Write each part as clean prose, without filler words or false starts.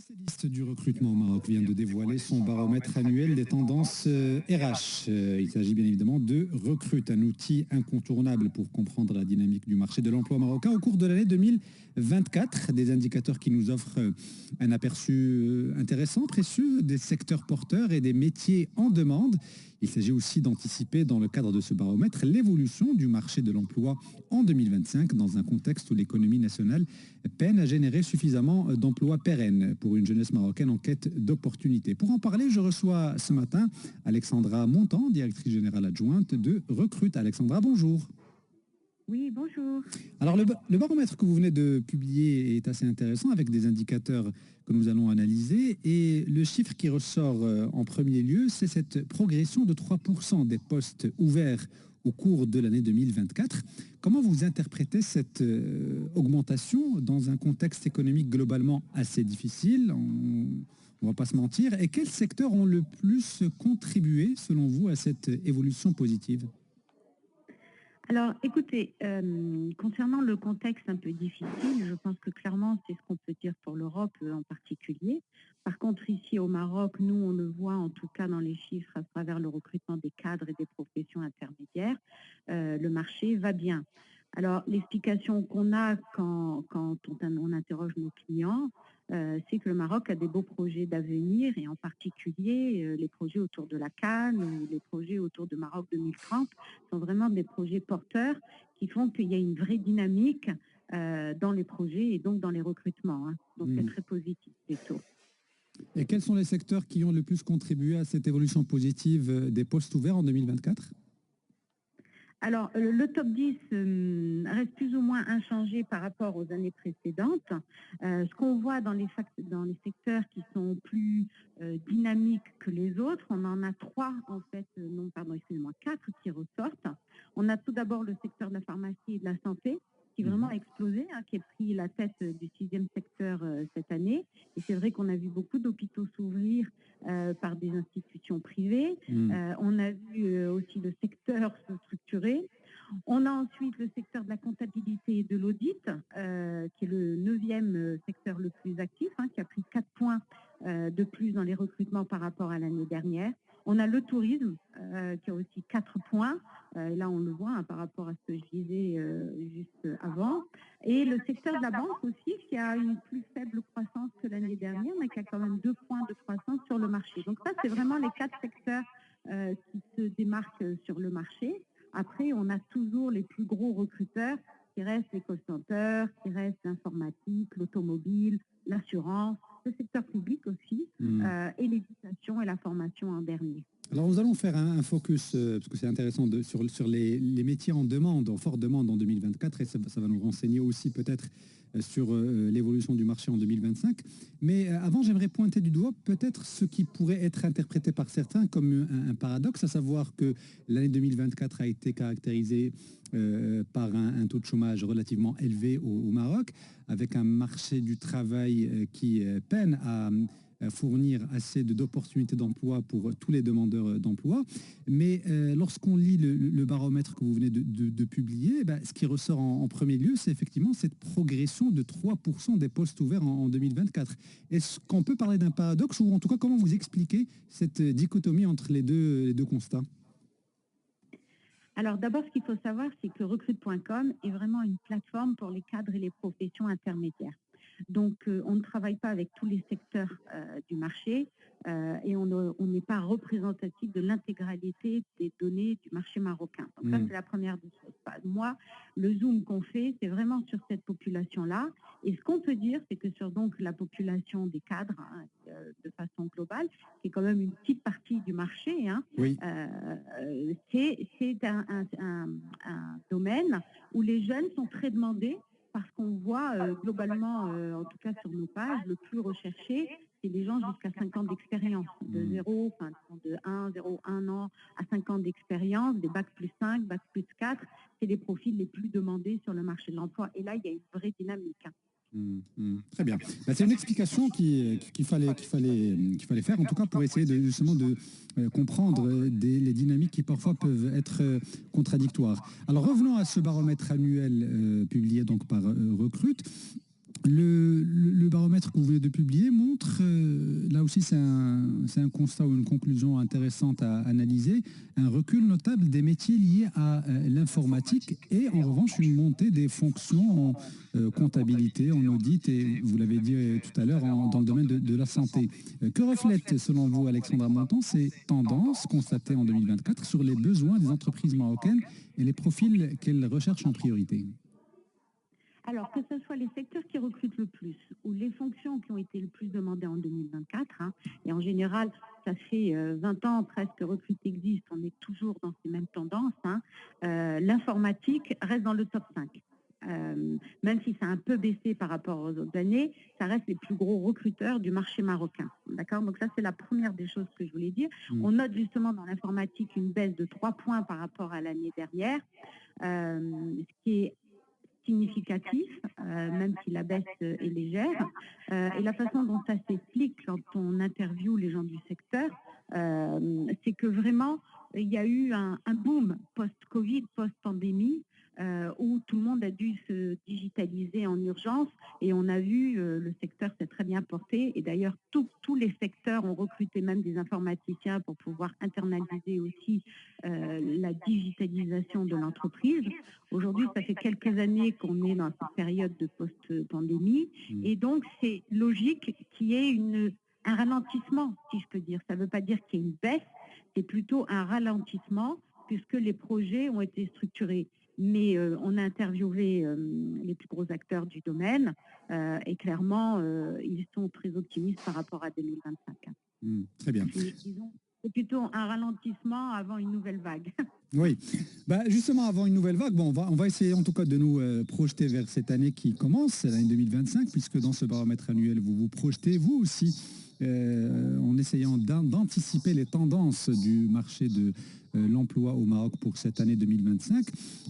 spécialiste du recrutement au Maroc vient de dévoiler son baromètre annuel des tendances RH. Il s'agit bien évidemment de Recrute, un outil incontournable pour comprendre la dynamique du marché de l'emploi marocain au cours de l'année 2024. Des indicateurs qui nous offrent un aperçu intéressant, précieux, des secteurs porteurs et des métiers en demande. Il s'agit aussi d'anticiper dans le cadre de ce baromètre l'évolution du marché de l'emploi en 2025 dans un contexte où l'économie nationale peine à générer suffisamment d'emplois pérennes pour une jeunesse marocaine en quête d'opportunités. Pour en parler, je reçois ce matin Alexandra Montant, directrice générale adjointe de Recrute. Alexandra, bonjour. Oui, bonjour. Alors le baromètre que vous venez de publier est assez intéressant avec des indicateurs que nous allons analyser et le chiffre qui ressort en premier lieu, c'est cette progression de 3% des postes ouverts au cours de l'année 2024. Comment vous interprétez cette augmentation dans un contexte économique globalement assez difficile, on ne va pas se mentir, et quels secteurs ont le plus contribué selon vous à cette évolution positive ? Alors, écoutez, concernant le contexte un peu difficile, je pense que clairement, c'est ce qu'on peut dire pour l'Europe en particulier. Par contre, ici au Maroc, nous, on le voit en tout cas dans les chiffres à travers le recrutement des cadres et des professions intermédiaires, le marché va bien. Alors, l'explication qu'on a quand on interroge nos clients, c'est que le Maroc a des beaux projets d'avenir et en particulier les projets autour de la CAN ou les projets autour de Maroc 2030 sont vraiment des projets porteurs qui font qu'il y a une vraie dynamique dans les projets et donc dans les recrutements. Donc c'est très positif les taux. Et quels sont les secteurs qui ont le plus contribué à cette évolution positive des postes ouverts en 2024 ? Alors, le top 10 reste plus ou moins inchangé par rapport aux années précédentes. Ce qu'on voit dans les secteurs qui sont plus dynamiques que les autres, on en a quatre qui ressortent. On a tout d'abord le secteur de la pharmacie et de la santé, qui vraiment a explosé, qui a pris la tête du 6e secteur cette année. Et c'est vrai qu'on a vu beaucoup d'hôpitaux s'ouvrir par des institutions privées. On a vu aussi le secteur se structurer. On a ensuite le secteur de la comptabilité et de l'audit, qui est le 9e secteur le plus actif, qui a pris 4 points de plus dans les recrutements par rapport à l'année dernière. On a le tourisme qui a aussi 4 points, et là on le voit par rapport à ce que je disais juste avant. Et le secteur de la banque aussi qui a une plus faible croissance que l'année dernière, mais qui a quand même 2 points de croissance sur le marché. Donc ça c'est vraiment les 4 secteurs qui se démarquent sur le marché. Après on a toujours les plus gros recruteurs qui restent les call centers, qui restent l'informatique, l'automobile, l'assurance, le secteur public aussi, et l'éducation et la formation en dernier. Alors nous allons faire un focus, parce que c'est intéressant, sur les métiers en demande, en forte demande en 2024, et ça va nous renseigner aussi peut-être sur l'évolution du marché en 2025. Mais avant, j'aimerais pointer du doigt peut-être ce qui pourrait être interprété par certains comme un paradoxe, à savoir que l'année 2024 a été caractérisée par un taux de chômage relativement élevé au Maroc, avec un marché du travail qui peine à fournir assez d'opportunités d'emploi pour tous les demandeurs d'emploi. Mais lorsqu'on lit le baromètre que vous venez de publier, ce qui ressort en premier lieu, c'est effectivement cette progression de 3% des postes ouverts en 2024. Est-ce qu'on peut parler d'un paradoxe, ou en tout cas, comment vous expliquez cette dichotomie entre les deux constats ? Alors d'abord, ce qu'il faut savoir, c'est que Recrute.com est vraiment une plateforme pour les cadres et les professions intermédiaires. Donc, on ne travaille pas avec tous les secteurs du marché et on n'est pas représentatif de l'intégralité des données du marché marocain. Donc, ça, c'est la première des choses. Moi, le zoom qu'on fait, c'est vraiment sur cette population-là. Et ce qu'on peut dire, c'est que sur donc la population des cadres, de façon globale, qui est quand même une petite partie du marché, oui. C'est un domaine où les jeunes sont très demandés, parce qu'on voit globalement, en tout cas sur nos pages, le plus recherché, c'est les gens jusqu'à 5 ans d'expérience, de 1 an à 5 ans d'expérience, des bac plus 5, bac plus 4, c'est les profils les plus demandés sur le marché de l'emploi. Et là, il y a une vraie dynamique. Très bien. C'est une explication qu'il fallait faire, en tout cas pour essayer justement de comprendre les dynamiques qui parfois peuvent être contradictoires. Alors revenons à ce baromètre annuel publié donc par Recrute. Le baromètre que vous venez de publier montre, là aussi c'est un constat ou une conclusion intéressante à analyser, un recul notable des métiers liés à l'informatique et en revanche une montée des fonctions en comptabilité, en audit et vous l'avez dit tout à l'heure dans le domaine de la santé. Que reflètent selon vous, Alexandra Monton, ces tendances constatées en 2024 sur les besoins des entreprises marocaines et les profils qu'elles recherchent en priorité? Alors, que ce soit les secteurs qui recrutent le plus ou les fonctions qui ont été le plus demandées en 2024, hein, et en général, ça fait 20 ans presque que Recrute existe, on est toujours dans ces mêmes tendances, hein, l'informatique reste dans le top 5. Même si ça a un peu baissé par rapport aux autres années, ça reste les plus gros recruteurs du marché marocain. D'accord? Donc ça, c'est la première des choses que je voulais dire. On note justement dans l'informatique une baisse de 3 points par rapport à l'année dernière, ce qui est significatif, même si la baisse est légère. Et la façon dont ça s'explique quand on interviewe les gens du secteur, c'est que vraiment, il y a eu un boom post-Covid, post-pandémie, où tout le monde a dû se digitaliser en urgence et on a vu le secteur s'est très bien porté et d'ailleurs tous les secteurs ont recruté même des informaticiens pour pouvoir internaliser aussi la digitalisation de l'entreprise. Aujourd'hui, ça fait quelques années qu'on est dans cette période de post-pandémie et donc c'est logique qu'il y ait un ralentissement, si je peux dire. Ça ne veut pas dire qu'il y ait une baisse, c'est plutôt un ralentissement puisque les projets ont été structurés. Mais on a interviewé les plus gros acteurs du domaine et clairement, ils sont très optimistes par rapport à 2025. Très bien. Disons, c'est plutôt un ralentissement avant une nouvelle vague. Oui, justement avant une nouvelle vague, bon, on va essayer en tout cas de nous projeter vers cette année qui commence, l'année 2025, puisque dans ce baromètre annuel, vous vous projetez, vous aussi, en essayant d'anticiper les tendances du marché de l'emploi au Maroc pour cette année 2025.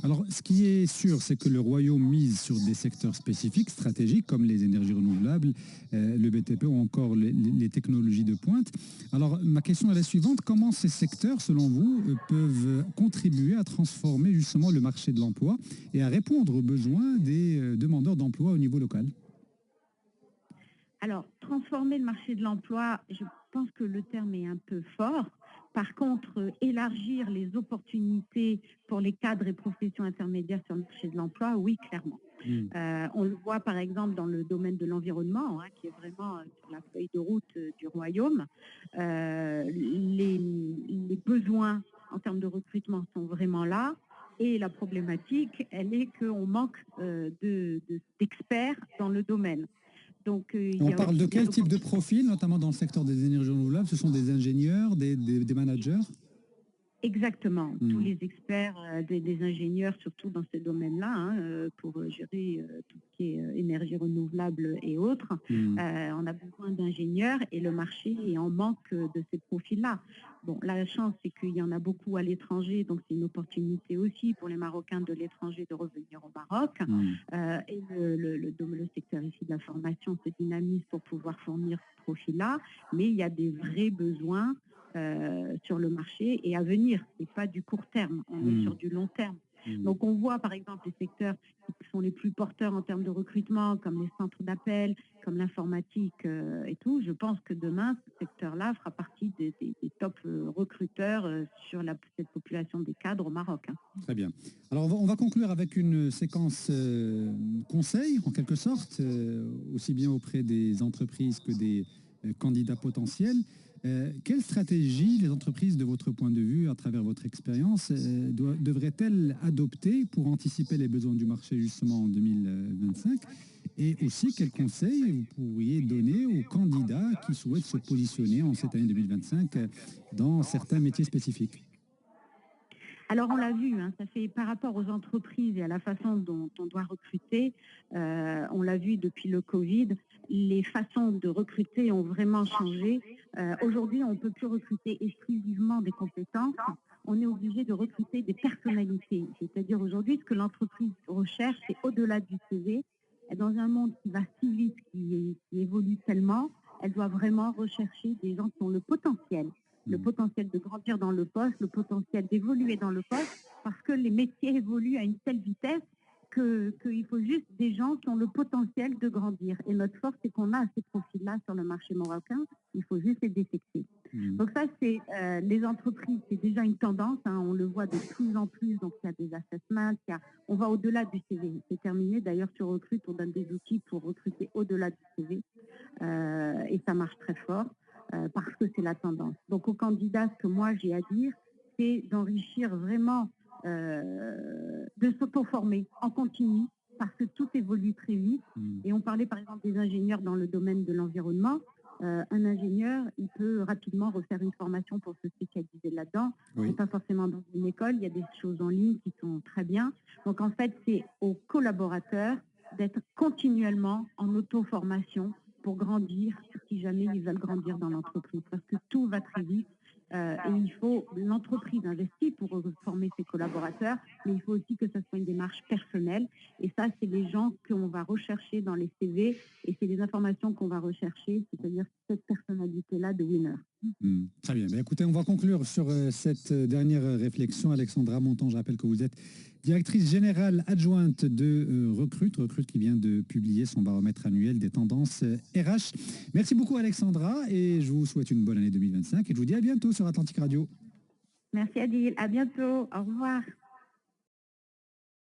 Alors, ce qui est sûr, c'est que le Royaume mise sur des secteurs spécifiques, stratégiques, comme les énergies renouvelables, le BTP ou encore les technologies de pointe. Alors, ma question est la suivante. Comment ces secteurs, selon vous, peuvent contribuer à transformer justement le marché de l'emploi et à répondre aux besoins des demandeurs d'emploi au niveau local? Alors, transformer le marché de l'emploi, je pense que le terme est un peu fort. Par contre, élargir les opportunités pour les cadres et professions intermédiaires sur le marché de l'emploi, oui, clairement. On le voit par exemple dans le domaine de l'environnement, hein, qui est vraiment sur la feuille de route du Royaume. Les besoins en termes de recrutement sont vraiment là. Et la problématique, elle est qu'on manque d'experts dans le domaine. Donc, on parle de quel type de profil, notamment dans le secteur des énergies renouvelables? Ce sont des ingénieurs, des managers? Exactement, tous les experts, des ingénieurs, surtout dans ces domaines-là, hein, pour gérer tout ce qui est énergie renouvelable et autres. On a besoin d'ingénieurs et le marché est en manque de ces profils-là. Bon, la chance, c'est qu'il y en a beaucoup à l'étranger, donc c'est une opportunité aussi pour les Marocains de l'étranger de revenir au Maroc. Et le secteur ici de la formation se dynamise pour pouvoir fournir ce profil-là, mais il y a des vrais besoins sur le marché et à venir. Ce n'est pas du court terme, on est sur du long terme. Donc on voit par exemple les secteurs qui sont les plus porteurs en termes de recrutement, comme les centres d'appel, comme l'informatique et tout. Je pense que demain, ce secteur-là fera partie des top recruteurs sur cette population des cadres au Maroc. Très bien. Alors on va conclure avec une séquence conseil, en quelque sorte, aussi bien auprès des entreprises que des candidats potentiels. Quelle stratégie les entreprises, de votre point de vue, à travers votre expérience, devraient-elles adopter pour anticiper les besoins du marché justement en 2025? Et aussi, quels conseils vous pourriez donner aux candidats qui souhaitent se positionner en cette année 2025 dans certains métiers spécifiques? Alors, on l'a vu, hein, ça fait par rapport aux entreprises et à la façon dont on doit recruter, on l'a vu depuis le Covid, les façons de recruter ont vraiment changé. Aujourd'hui, on ne peut plus recruter exclusivement des compétences, on est obligé de recruter des personnalités. C'est-à-dire aujourd'hui, ce que l'entreprise recherche, c'est au-delà du CV. Dans un monde qui va si vite, qui évolue tellement, elle doit vraiment rechercher des gens qui ont le potentiel de grandir dans le poste, le potentiel d'évoluer dans le poste, parce que les métiers évoluent à une telle vitesse qu'il faut juste des gens qui ont le potentiel de grandir. Et notre force, c'est qu'on a ces profils-là sur le marché marocain. Il faut juste les détecter. Donc ça, c'est les entreprises, c'est déjà une tendance. On le voit de plus en plus. Donc il y a des assessments, on va au-delà du CV. C'est terminé. D'ailleurs, sur Recrute, on donne des outils pour recruter au-delà du CV. Et ça marche très fort parce que c'est la tendance. Donc aux candidats, ce que moi j'ai à dire, c'est d'enrichir vraiment, de s'auto-former en continu, parce que tout évolue très vite. Et on parlait par exemple des ingénieurs dans le domaine de l'environnement. Un ingénieur, il peut rapidement refaire une formation pour se spécialiser là-dedans. Oui. Pas forcément dans une école, il y a des choses en ligne qui sont très bien. Donc en fait, c'est aux collaborateurs d'être continuellement en auto-formation pour grandir, si jamais ils veulent grandir dans l'entreprise, parce que tout va très vite. Et l'entreprise investit pour former ses collaborateurs, mais il faut aussi que ce soit une démarche personnelle. Et ça, c'est les gens qu'on va rechercher dans les CV et c'est les informations qu'on va rechercher, c'est-à-dire cette personnalité-là de winner. Très bien. Écoutez, on va conclure sur cette dernière réflexion. Alexandra Monton, je rappelle que vous êtes directrice générale adjointe de Recrute qui vient de publier son baromètre annuel des tendances RH. Merci beaucoup Alexandra et je vous souhaite une bonne année 2025 et je vous dis à bientôt sur Atlantic Radio. Merci Adil, à bientôt, au revoir.